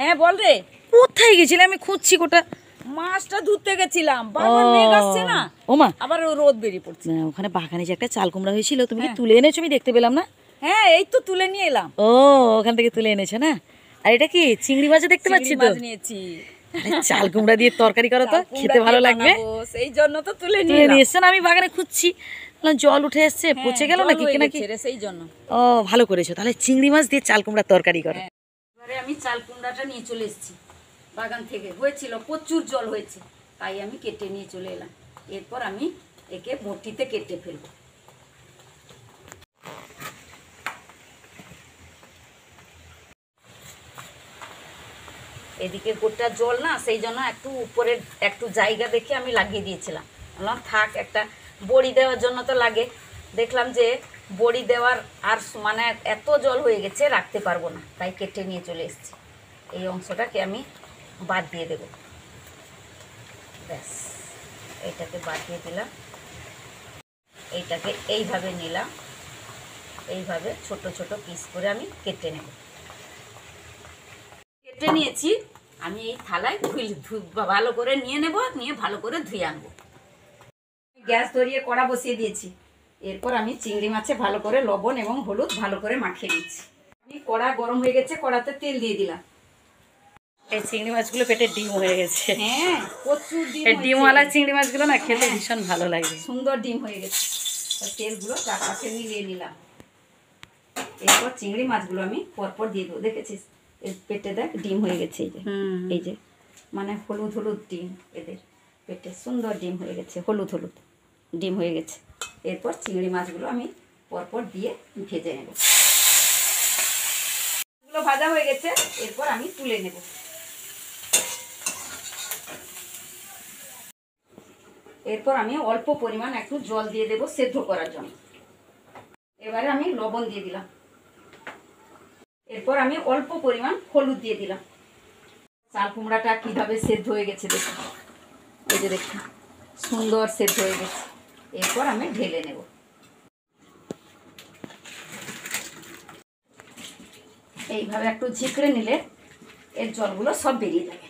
হ্যাঁ বল রে। কোথায় গেছিলে? আমি খুঁজছি কোটা। মাছটা ধুতে গেছিলাম, বাবা মেঘ আসছে না, ওমা আবার রোদ বেরিয়ে পড়ছে। ওখানে বাগানে যে একটা চাল কুমড়া হয়েছিল, তুমি কি তুলে এনেছো? আমি দেখতে পেলাম না। হ্যাঁ এই তো তুলে নিয়ে এলাম। ও ওখান থেকে তুলে এনেছো না? আর এটা কি চিংড়ি মাছ দেখতে পাচ্ছি তো। মাছ নিয়েছি। চাল কুমড়া দিয়ে তরকারি করো তো, খেতে ভালো লাগবে। সেই জন্য তো তুলে নিয়ে এসছো না? আমি বাগানে খুঁজছি, জল উঠে এসছে, পচে গেল নাকি নাকি সেই জন্য। ও ভালো করেছো, তাহলে চিংড়ি মাছ দিয়ে চাল কুমড়া তরকারি করো। এবারে আমি চাল কুমড়াটা নিয়ে চলে এসেছি বাগান থেকে, হয়েছিল প্রচুর জল হয়েছে, তাই আমি কেটে নিয়ে চলে এলাম। এরপর আমি একে বটিতে কেটে ফেলবো। এদিকে গোটা জল না, সেই জন্য একটু উপরে একটু জায়গা দেখে আমি লাগিয়ে দিয়েছিলাম। বললাম থাক, একটা বড়ি দেওয়ার জন্য তো লাগে। দেখলাম যে বড়ি দেওয়ার আর মানে এত জল হয়ে গেছে, রাখতে পারবো না, তাই কেটে নিয়ে চলে এসেছি। এই অংশটাকে আমি বাদ দিয়ে দেব। ব্যাস, এইটাকে বাদ দিয়ে দিলাম। এইটাকে এইভাবে নিলাম, এইভাবে ছোট ছোট পিস করে আমি কেটে নেব। কেটে নিয়েছি, আমি এই থালায় ভালো করে নিয়ে নেব, নিয়ে ভালো করে ধুয়ে আনবো। গ্যাস ধরিয়ে কড়া বসিয়ে দিয়েছি। এরপর আমি চিংড়ি মাছে ভালো করে লবণ এবং হলুদ ভালো করে মাখিয়ে নিচ্ছি। আমি কড়া গরম হয়ে গেছে, কড়াতে তেল দিয়ে দিলাম। এই চিংড়ি মাছগুলো পেটে ডিম হয়ে গেছে। হ্যাঁ প্রচুর ডিম। এই ডিমওয়ালা চিংড়ি মাছগুলো না খেতে ভীষণ ভালো লাগে। সুন্দর ডিম হয়ে গেছে। তেলগুলো চারপাশে মিলিয়ে নিলাম। এরপর চিংড়ি মাছগুলো আমি পরপর দিয়ে দেবো। দেখেছিস এর পেটে দেখ ডিম হয়ে গেছে, এই যে এই যে মানে হলুদ হলুদ ডিম, এদের পেটে সুন্দর ডিম হয়ে গেছে, হলুদ হলুদ ডিম হয়ে গেছে। এরপর চিংড়ি মাছগুলো আমি পরপর দিয়ে ভেজে নেব। এগুলো ভাজা হয়ে গেছে, এরপর আমি তুলে নেব। এরপর আমি অল্প পরিমাণ একটু জল দিয়ে দেব সেদ্ধ করার জন্য। এবারে আমি লবণ দিয়ে দিলাম। এরপর আমি অল্প পরিমাণ হলুদ দিয়ে দিলাম। চাল কুমড়াটা কিভাবে সেদ্ধ হয়ে গেছে দেখুন, এই যে দেখুন সুন্দর সেদ্ধ হয়ে গেছে। এরপর আমি ঢেলে নেব। এইভাবে একটু ঝিকড়ে নিলে এর জলগুলো সব বেরিয়ে যাবে।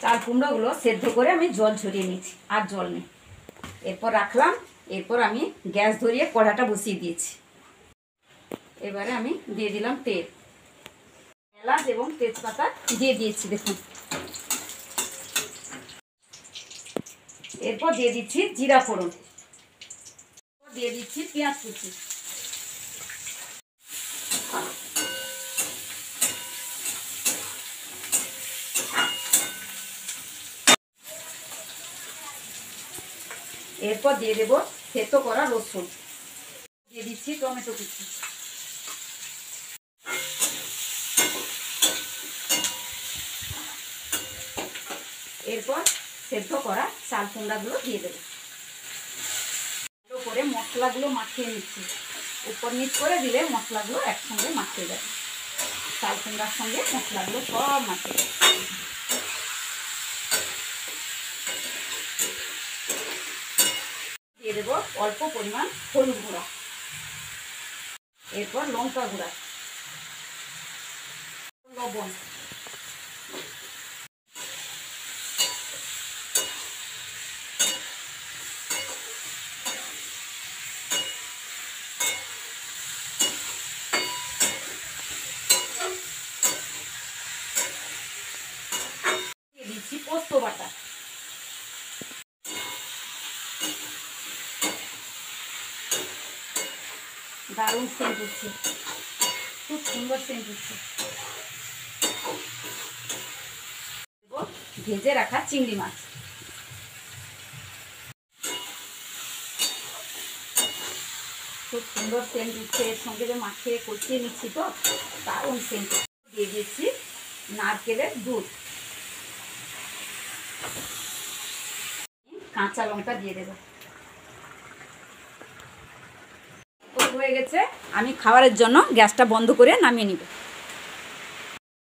চাল কুমড়োগুলো সেদ্ধ করে আমি জল ঝরিয়ে নিয়েছি, আর জল নেই। এরপর রাখলাম। এরপর আমি গ্যাস ধরিয়ে কড়াটা বসিয়ে দিয়েছি। এবারে আমি দিয়ে দিলাম তেল, এলাচ এবং তেজপাতা দিয়ে দিয়েছি দেখুন। এরপর দিয়ে দিচ্ছি জিরা ফোড়ন, দিয়ে দিচ্ছি পেঁয়াজ কুচি। এরপর দিয়ে দেব থেতো করা রসুন, দিয়ে দিচ্ছি টমেটো কুচি। এরপর সেদ্ধ করা চাল কুমড়াগুলো দিয়ে দেবো। ভালো করে মশলাগুলো মাখিয়ে নিচ্ছি। উপর নিচ করে দিলে মশলাগুলো একসঙ্গে মাখিয়ে যাবে, চাল কুমড়ার সঙ্গে মশলাগুলো সব মাখিয়ে যাবে। দিয়ে দেবো অল্প পরিমাণ হলুদ গুঁড়া, এরপর লঙ্কা গুঁড়া, লবণ, দিয়ে দিচ্ছি পোস্ত বাটা। দারুণ সেন্ট উঠছে, খুব সুন্দর সেন্ট উঠছে। ভেজে রাখা চিংড়ি মাছ, খুব সুন্দর সেন্ট উঠছে। এর সঙ্গে যে মাখিয়ে কষিয়ে নিচ্ছি তো দারুণ সেন্ট। দিয়ে দিয়েছি নারকেলের দুধ, কাঁচা লঙ্কা দিয়ে দেবো। হয়ে গেছে, আমি খাবারের জন্য গ্যাসটা বন্ধ করে নামিয়ে নিব।